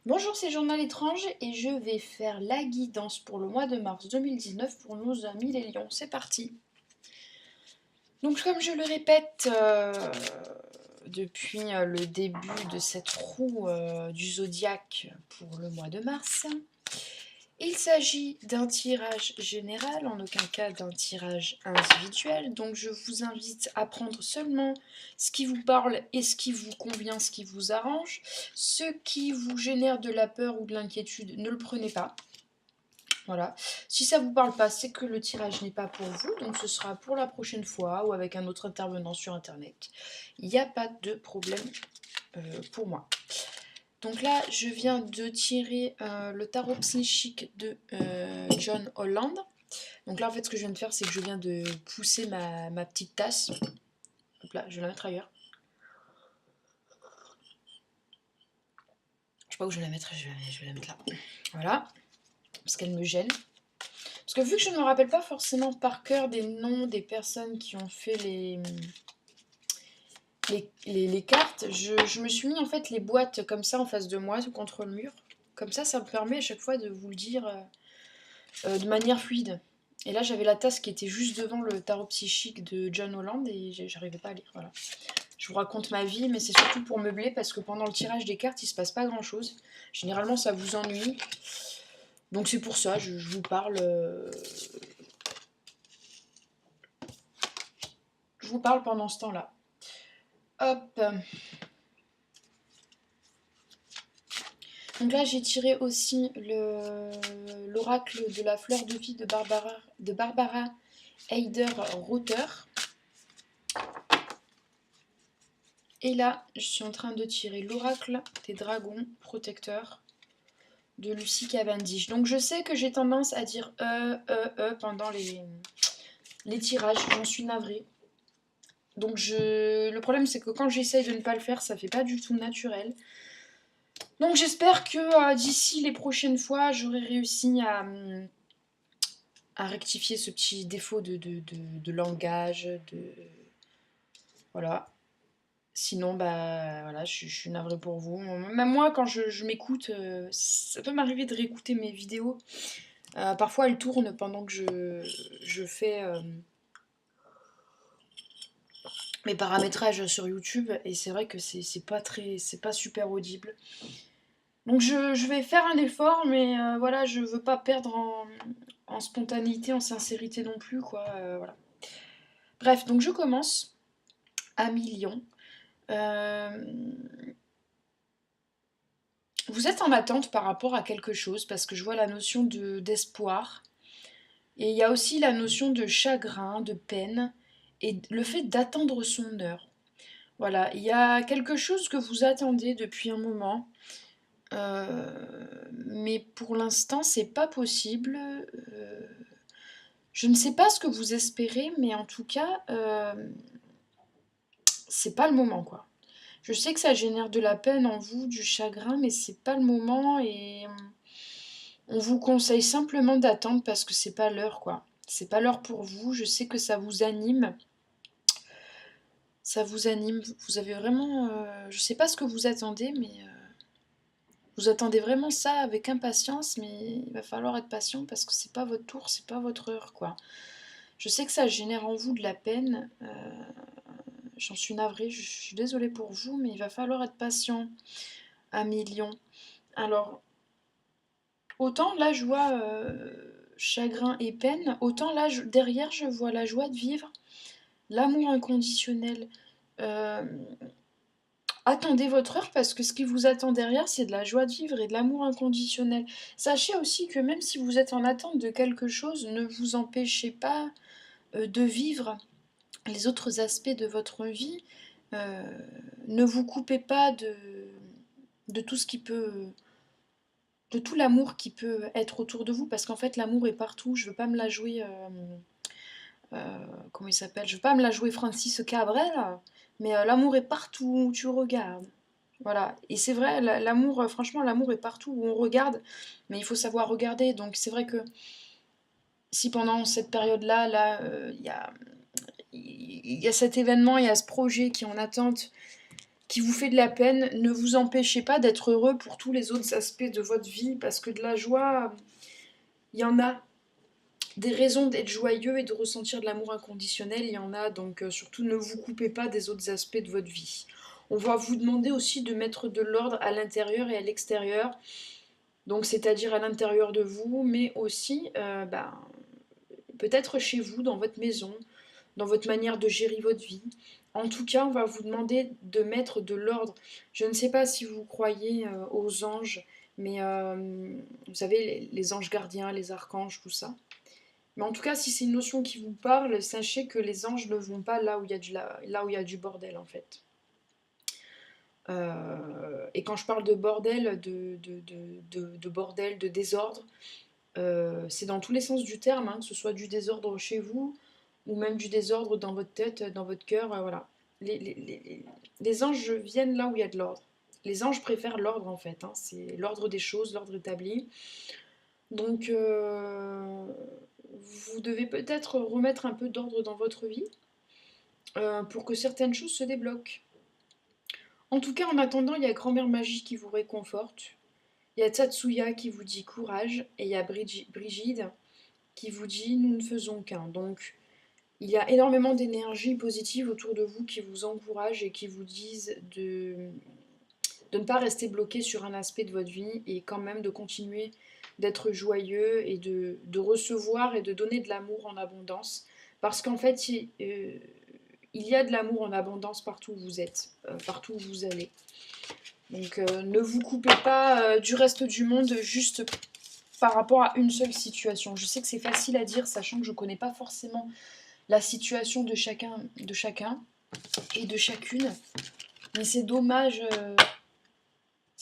Bonjour, c'est Journal étrange et je vais faire la guidance pour le mois de mars 2019 pour nos amis les lions. C'est parti. Donc comme je le répète depuis le début de cette roue du zodiaque pour le mois de mars, il s'agit d'un tirage général, en aucun cas d'un tirage individuel. Donc je vous invite à prendre seulement ce qui vous parle et ce qui vous convient, ce qui vous arrange. Ce qui vous génère de la peur ou de l'inquiétude, ne le prenez pas. Voilà. Si ça vous parle pas, c'est que le tirage n'est pas pour vous, donc ce sera pour la prochaine fois ou avec un autre intervenant sur internet. Il n'y a pas de problème pour moi. Donc là, je viens de tirer le tarot psychique de John Holland. Donc là, en fait, ce que je viens de faire, c'est que je viens de pousser ma petite tasse. Hop là, je vais la mettre ailleurs. Je sais pas où je vais la mettre, je vais la mettre là. Voilà, parce qu'elle me gêne. Parce que vu que je ne me rappelle pas forcément par cœur des noms des personnes qui ont fait les cartes, je me suis mis en fait les boîtes comme ça en face de moi, contre le mur. Comme ça me permet à chaque fois de vous le dire de manière fluide. Et là, j'avais la tasse qui était juste devant le tarot psychique de John Holland et j'arrivais pas à lire. Voilà. Je vous raconte ma vie, mais c'est surtout pour meubler parce que pendant le tirage des cartes, il se passe pas grand chose. Généralement, ça vous ennuie. Donc c'est pour ça, je vous parle. Je vous parle pendant ce temps-là. Hop. Donc là, j'ai tiré aussi l'oracle de la fleur de vie de Barbara Heider-Rother. Et là, je suis en train de tirer l'oracle des dragons protecteurs de Lucy Cavendish. Donc je sais que j'ai tendance à dire pendant les tirages, j'en suis navrée. Donc le problème c'est que quand j'essaye de ne pas le faire, ça fait pas du tout naturel. Donc j'espère que d'ici les prochaines fois, j'aurai réussi à rectifier ce petit défaut de langage, voilà. Sinon, bah voilà, je suis navrée pour vous. Même moi, quand je m'écoute, ça peut m'arriver de réécouter mes vidéos. Parfois, elles tournent pendant que je fais mes paramétrages sur YouTube, et c'est vrai que c'est pas super audible. Donc je vais faire un effort, mais voilà, je veux pas perdre en spontanéité, en sincérité non plus, quoi. Voilà. Bref, donc je commence à millions. Vous êtes en attente par rapport à quelque chose, parce que je vois la notion d'espoir, et il y a aussi la notion de chagrin, de peine, et le fait d'attendre son heure. Voilà, il y a quelque chose que vous attendez depuis un moment, mais pour l'instant, c'est pas possible. Je ne sais pas ce que vous espérez, mais en tout cas, c'est pas le moment, quoi. Je sais que ça génère de la peine en vous, du chagrin, mais c'est pas le moment et on vous conseille simplement d'attendre parce que c'est pas l'heure, quoi. C'est pas l'heure pour vous. Je sais que ça vous anime. Ça vous anime. Vous avez vraiment. Je sais pas ce que vous attendez, mais vous attendez vraiment ça avec impatience, mais il va falloir être patient parce que c'est pas votre tour, c'est pas votre heure, quoi. Je sais que ça génère en vous de la peine. J'en suis navrée, je suis désolée pour vous, mais il va falloir être patient à millions. Alors, autant là je vois chagrin et peine, autant là derrière je vois la joie de vivre, l'amour inconditionnel. Euh, Attendez votre heure parce que ce qui vous attend derrière, c'est de la joie de vivre et de l'amour inconditionnel. Sachez aussi que même si vous êtes en attente de quelque chose, ne vous empêchez pas de vivre les autres aspects de votre vie. Euh, Ne vous coupez pas de tout ce qui peut, de tout l'amour qui peut être autour de vous, parce qu'en fait l'amour est partout. Je veux pas me la jouer, comment il s'appelle? Je veux pas me la jouer Francis Cabrel, mais l'amour est partout où tu regardes. Voilà, et c'est vrai, l'amour, franchement, l'amour est partout où on regarde, mais il faut savoir regarder. Donc c'est vrai que si pendant cette période-là, il y a cet événement, il y a ce projet qui est en attente, qui vous fait de la peine, ne vous empêchez pas d'être heureux pour tous les autres aspects de votre vie, parce que de la joie, il y en a. Des raisons d'être joyeux et de ressentir de l'amour inconditionnel, il y en a, donc surtout ne vous coupez pas des autres aspects de votre vie. On va vous demander aussi de mettre de l'ordre à l'intérieur et à l'extérieur, donc c'est-à-dire à l'intérieur de vous, mais aussi peut-être chez vous, dans votre maison, dans votre manière de gérer votre vie. En tout cas, on va vous demander de mettre de l'ordre. Je ne sais pas si vous croyez aux anges, mais vous savez, les anges gardiens, les archanges, tout ça. Mais en tout cas, si c'est une notion qui vous parle, sachez que les anges ne vont pas là où il y a là où il y a du bordel, en fait. Et quand je parle de bordel, de bordel, de désordre, c'est dans tous les sens du terme, hein, que ce soit du désordre chez vous, ou même du désordre dans votre tête, dans votre cœur, voilà. Les anges viennent là où il y a de l'ordre. Les anges préfèrent l'ordre, en fait, hein, c'est l'ordre des choses, l'ordre établi. Donc, vous devez peut-être remettre un peu d'ordre dans votre vie pour que certaines choses se débloquent. En tout cas, en attendant, il y a Grand-Mère Magie qui vous réconforte. Il y a Tatsuya qui vous dit courage. Et il y a Brigide qui vous dit nous ne faisons qu'un. Donc, il y a énormément d'énergie positive autour de vous qui vous encouragent et qui vous disent de ne pas rester bloqué sur un aspect de votre vie et quand même de continuer d'être joyeux et de recevoir et de donner de l'amour en abondance. Parce qu'en fait, il y a de l'amour en abondance partout où vous êtes, partout où vous allez. Donc ne vous coupez pas du reste du monde juste par rapport à une seule situation. Je sais que c'est facile à dire, sachant que je ne connais pas forcément la situation de chacun et de chacune. Mais c'est dommage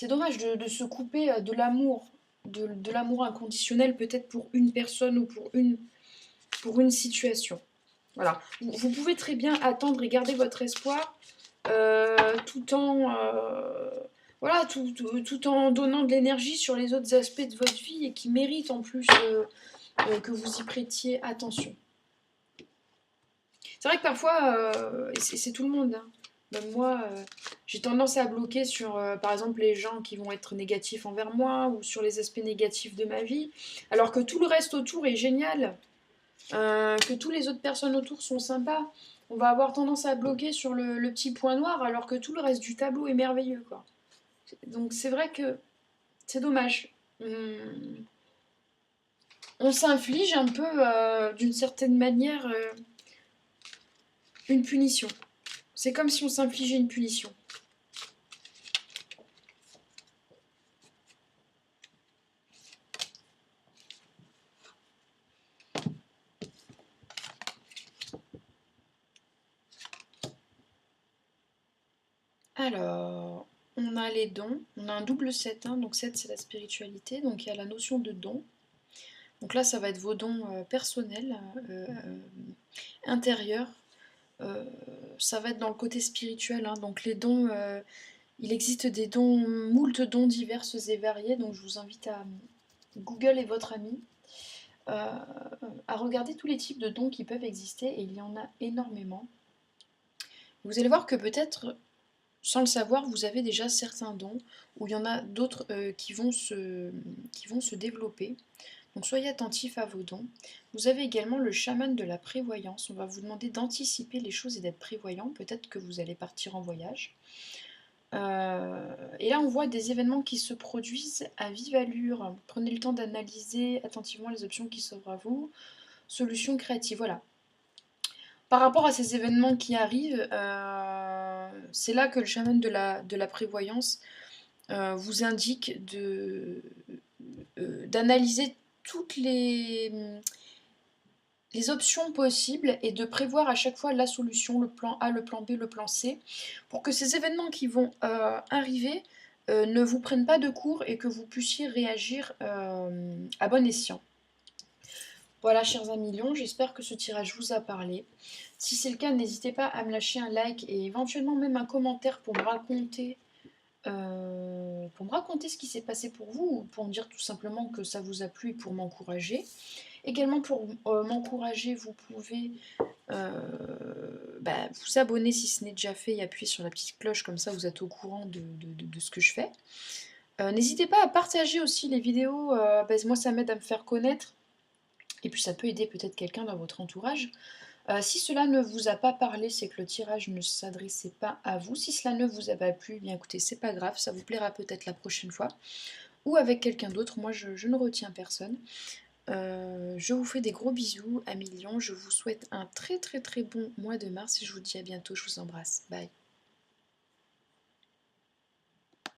de se couper de l'amour, de l'amour inconditionnel peut-être pour une personne ou pour une situation. Voilà. Vous pouvez très bien attendre et garder votre espoir tout en donnant de l'énergie sur les autres aspects de votre vie et qui méritent en plus que vous y prêtiez attention. C'est vrai que parfois, et c'est tout le monde, hein, même moi, j'ai tendance à bloquer sur, par exemple, les gens qui vont être négatifs envers moi ou sur les aspects négatifs de ma vie, alors que tout le reste autour est génial, que toutes les autres personnes autour sont sympas. On va avoir tendance à bloquer sur le petit point noir, alors que tout le reste du tableau est merveilleux, quoi. Donc c'est vrai que c'est dommage. On s'inflige un peu, d'une certaine manière, une punition. C'est comme si on s'infligeait une punition. Alors, on a les dons. On a un double 7, hein, donc 7 c'est la spiritualité. Donc il y a la notion de don. Donc là, ça va être vos dons personnels, intérieurs. Euh, Ça va être dans le côté spirituel, hein. Donc les dons, il existe des dons, moult dons diverses et variés. Donc je vous invite à Google est votre ami. À regarder tous les types de dons qui peuvent exister, et il y en a énormément. Vous allez voir que peut-être, sans le savoir, vous avez déjà certains dons, ou il y en a d'autres qui vont se développer. Donc soyez attentifs à vos dons. Vous avez également le chaman de la prévoyance. On va vous demander d'anticiper les choses et d'être prévoyant. Peut-être que vous allez partir en voyage. Et là, on voit des événements qui se produisent à vive allure. Prenez le temps d'analyser attentivement les options qui s'offrent à vous. Solutions créatives, voilà. Par rapport à ces événements qui arrivent, c'est là que le chaman de la prévoyance vous indique d'analyser toutes les options possibles et de prévoir à chaque fois la solution, le plan A, le plan B, le plan C, pour que ces événements qui vont arriver ne vous prennent pas de court et que vous puissiez réagir à bon escient. Voilà, chers amis lions, j'espère que ce tirage vous a parlé. Si c'est le cas, n'hésitez pas à me lâcher un like et éventuellement même un commentaire pour me raconter ce qui s'est passé pour vous, ou pour me dire tout simplement que ça vous a plu et pour m'encourager. Également pour m'encourager, vous pouvez bah, vous abonner si ce n'est déjà fait et appuyer sur la petite cloche, comme ça vous êtes au courant de ce que je fais. N'hésitez pas à partager aussi les vidéos, bah, moi ça m'aide à me faire connaître, et puis ça peut aider peut-être quelqu'un dans votre entourage. Si cela ne vous a pas parlé, c'est que le tirage ne s'adressait pas à vous. Si cela ne vous a pas plu, eh bien écoutez, c'est pas grave, ça vous plaira peut-être la prochaine fois. Ou avec quelqu'un d'autre, moi je ne retiens personne. Je vous fais des gros bisous à millions, je vous souhaite un très très très bon mois de mars et je vous dis à bientôt, je vous embrasse, bye.